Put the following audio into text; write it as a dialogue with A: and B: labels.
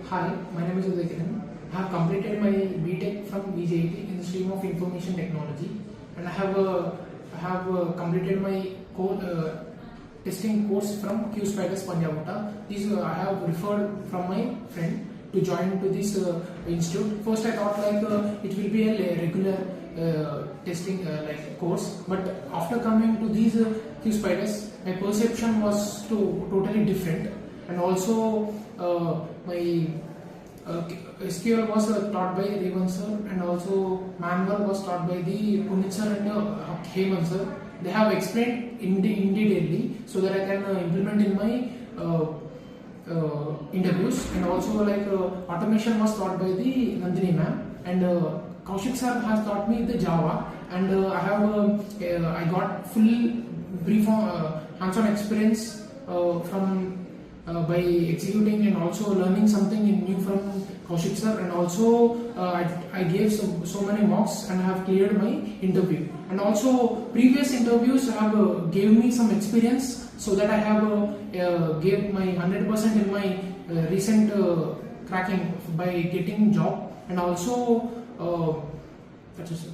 A: Hi, my name is Uday Kiran. I have completed my B.TECH from B.TECH in the stream of information technology, and I have completed my testing course from Qspiders Punjagutta. This I have referred from my friend to join to this institute. First, I thought it will be a regular testing course, but after coming to these Qspiders, my perception was totally different, and also my SQL was taught by Revan sir, and also manual was taught by the Punit sir and Hemant sir. They have explained in detail so that I can implement in my interviews, and also automation was taught by the Nandini ma'am, and Kaushik sir has taught me the Java, and I got full brief hands-on experience from by executing and also learning something new from Kaushik sir, and also I gave so many mocks and I have cleared my interview, and also previous interviews have gave me some experience so that I have gave my 100% in my recent cracking by getting job, and also that's it.